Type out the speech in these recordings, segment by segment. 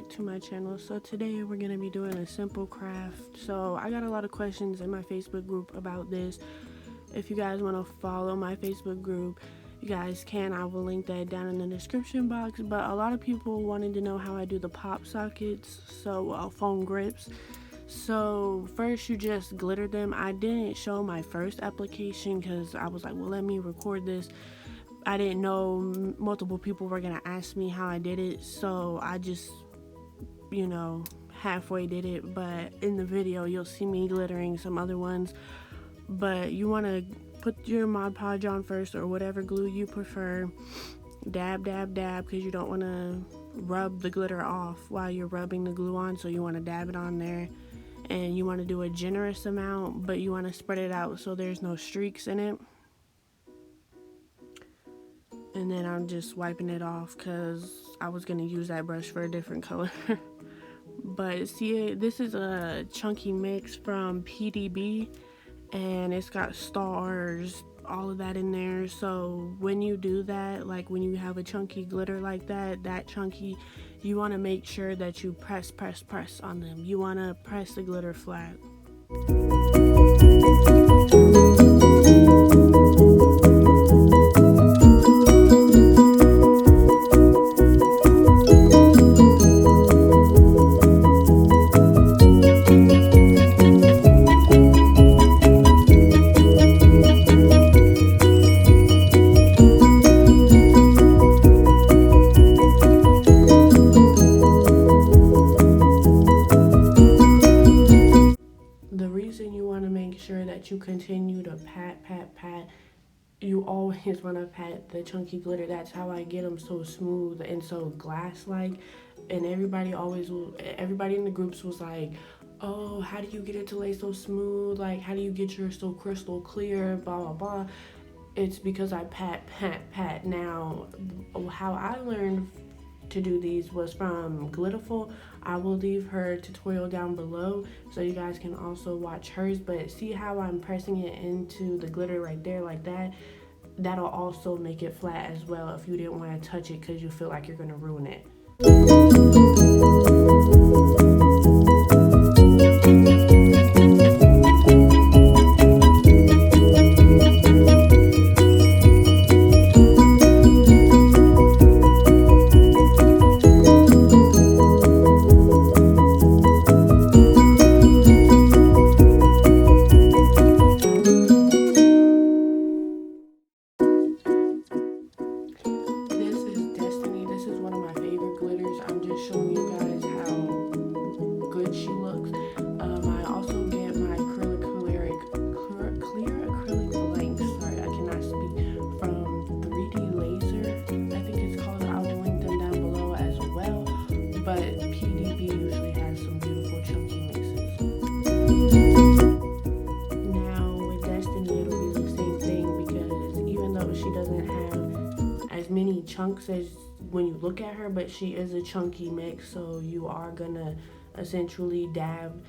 back to my channel. So today we're gonna be doing a simple craft. So I got a lot of questions in my Facebook group about this. If you guys want to follow my Facebook group, you guys can. I will link that down in the description box. But a lot of people wanted to know how I do the pop sockets, so phone grips. So first you just glitter them. I didn't show my first application because I was like, well, let me record this. I didn't know multiple people were gonna ask me how I did it, so I just, halfway did it. But in the video you'll see me glittering some other ones. But you want to put your Mod Podge on first, or whatever glue you prefer. Dab, dab, dab, because you don't want to rub the glitter off while you're rubbing the glue on, so you want to dab it on there. And you want to do a generous amount, but you want to spread it out so there's no streaks in it. And then I'm just wiping it off because I was going to use that brush for a different color. But see, this is a chunky mix from PDB, and it's got stars, all of that in there. So when you do that, like when you have a chunky glitter like that chunky, you want to make sure that you press on them. You want to press the glitter flat. You continue to pat. You always want to pat the chunky glitter. That's how I get them so smooth and so glass-like. And everybody in the groups was like, oh, how do you get it to lay so smooth? Like, how do you get yours so crystal clear? Blah, blah, blah. It's because I pat. Now, how I learned to do these was from Glittaful. I will leave her tutorial down below so you guys can also watch hers. But see how I'm pressing it into the glitter right there like that? That'll also make it flat as well if you didn't want to touch it because you feel like you're gonna ruin it. Many chunks as when you look at her, but she is a chunky mix, so you are gonna essentially dab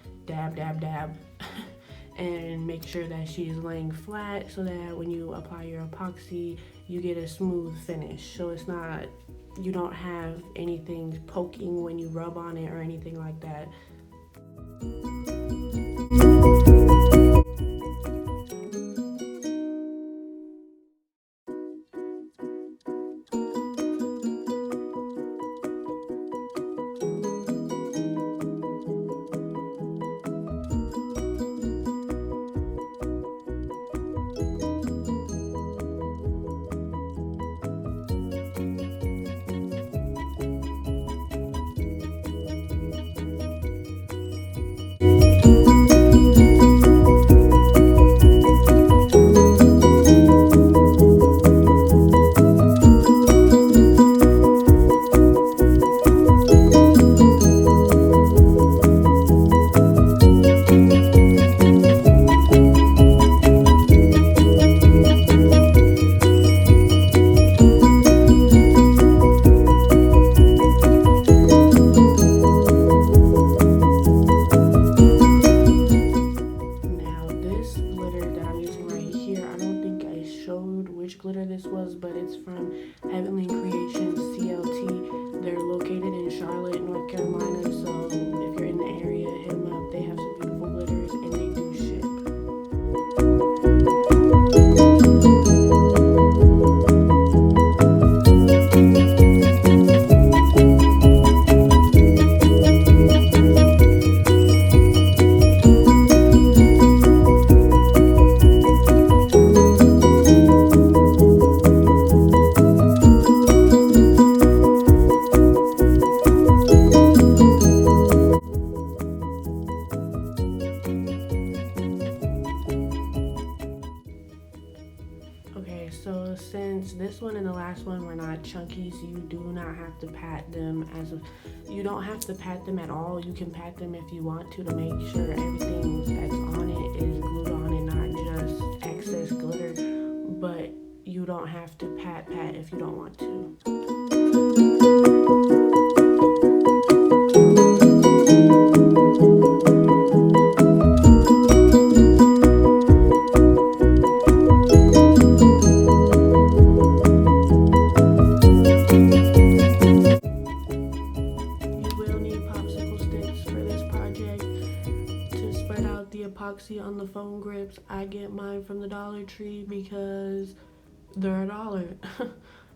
and make sure that she's laying flat so that when you apply your epoxy you get a smooth finish, so it's not, you don't have anything poking when you rub on it or anything like that. which glitter this was, but it's from Heavenly Creations CLT. They're located in Charlotte, North Carolina, so if you're in the area, hit them up. They have some beautiful glitters and they do ship. Okay, so since this one and the last one were not chunky, so you do not have to pat them you don't have to pat them at all. You can pat them if you want to make sure everything that's on it is glued on and not just excess glitter, but you don't have to pat if you don't want to. Epoxy on the PhoneGrips. I get mine from the Dollar Tree because they're $1.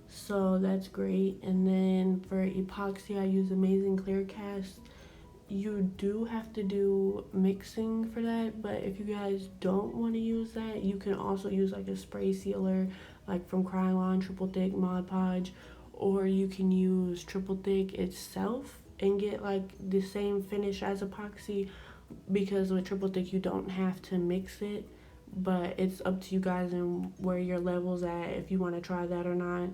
So that's great. And then for epoxy, I use Amazing Clear Cast. You do have to do mixing for that, but if you guys don't want to use that, you can also use like a spray sealer, like from Krylon, Triple Thick, Mod Podge, or you can use Triple Thick itself and get like the same finish as epoxy, because with Triple Thick you don't have to mix it, but it's up to you guys and where your level's at if you want to try that or not.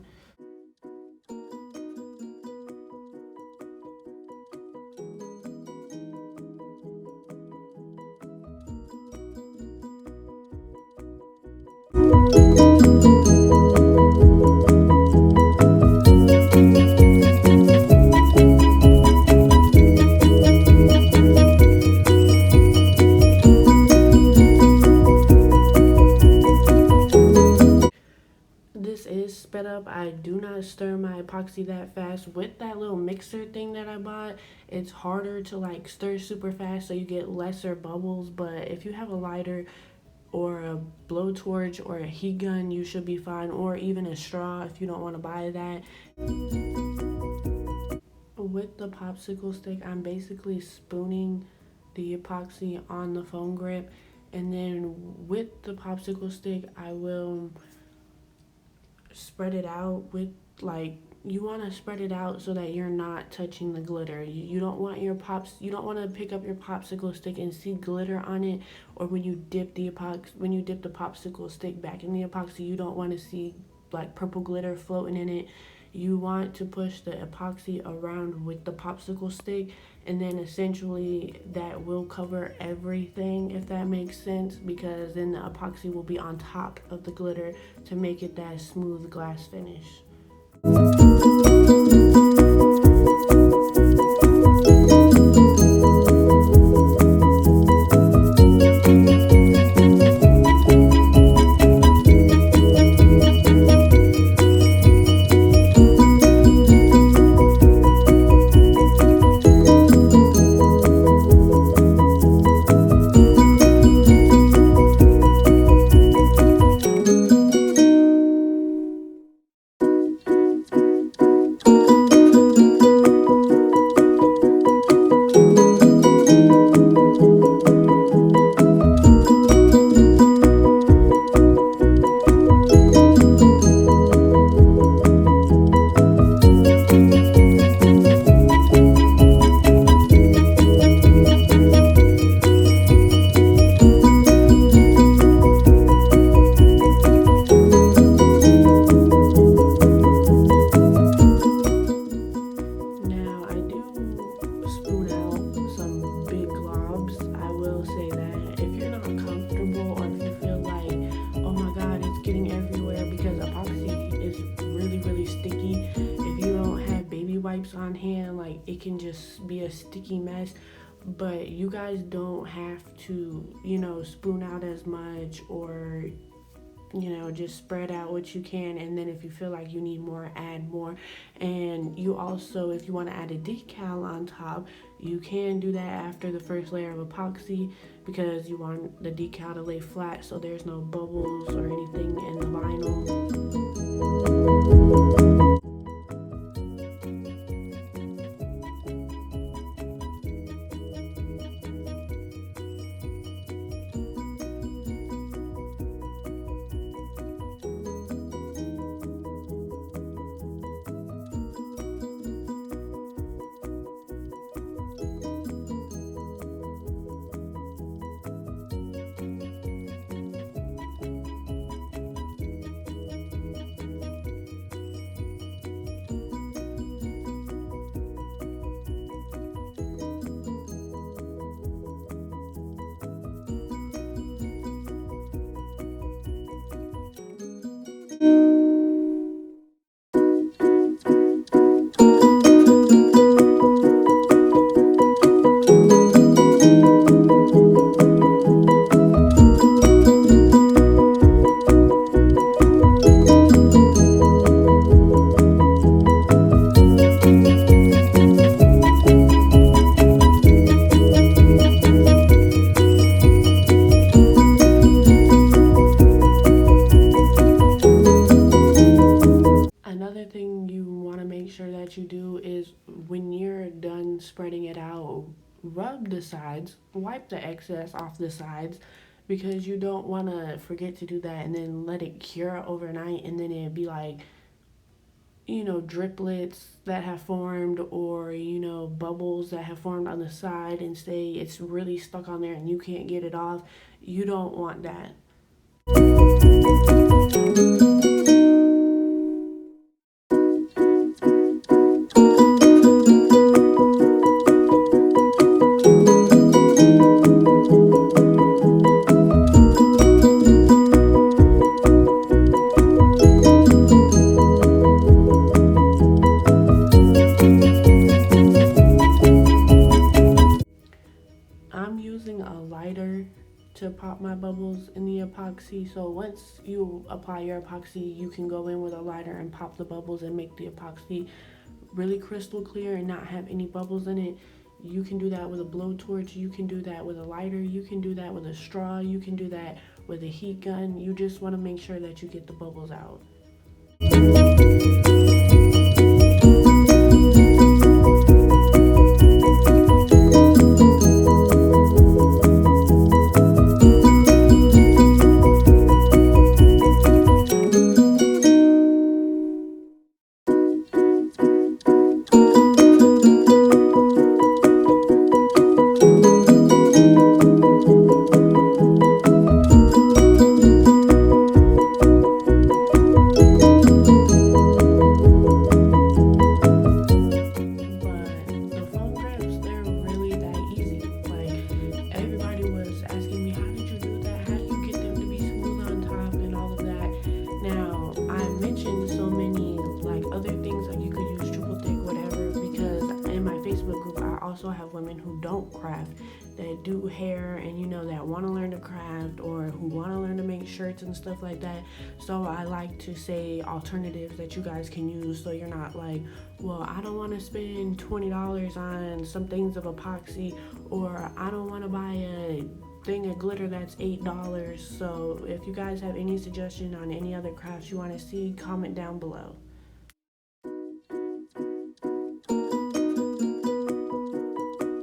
This is sped up. I do not stir my epoxy that fast. With that little mixer thing that I bought, it's harder to like stir super fast, so you get lesser bubbles. But if you have a lighter or a blowtorch or a heat gun, you should be fine, or even a straw if you don't want to buy that. With the popsicle stick, I'm basically spooning the epoxy on the phone grip, and then with the popsicle stick I will spread it out with, like, you want to spread it out so that you're not touching the glitter. You don't want you don't want to pick up your popsicle stick and see glitter on it, or when you dip the popsicle stick back in the epoxy, you don't want to see like purple glitter floating in it. You want to push the epoxy around with the popsicle stick, and then essentially that will cover everything, if that makes sense, because then the epoxy will be on top of the glitter to make it that smooth glass finish. On hand, like it can just be a sticky mess. But you guys don't have to, spoon out as much or just spread out what you can, and then if you feel like you need more, add more. And you also, if you want to add a decal on top, you can do that after the first layer of epoxy, because you want the decal to lay flat so there's no bubbles or anything in the vinyl. Another thing you want to make sure that you do is, when you're done spreading it out, rub the sides, wipe the excess off the sides, because you don't want to forget to do that and then let it cure overnight, and then it'd be like, driplets that have formed, or, bubbles that have formed on the side, and say it's really stuck on there and you can't get it off. You don't want that. I'm using a lighter to pop my bubbles in the epoxy. So once you apply your epoxy, you can go in with a lighter and pop the bubbles and make the epoxy really crystal clear and not have any bubbles in it. You can do that with a blowtorch, you can do that with a lighter, you can do that with a straw, you can do that with a heat gun. You just want to make sure that you get the bubbles out. Also have women who don't craft, that do hair, and that want to learn to craft, or who want to learn to make shirts and stuff like that. So I like to say alternatives that you guys can use, so you're not like, well, I don't want to spend $20 on some things of epoxy, or I don't want to buy a thing of glitter that's $8. So if you guys have any suggestion on any other crafts you want to see, comment down below.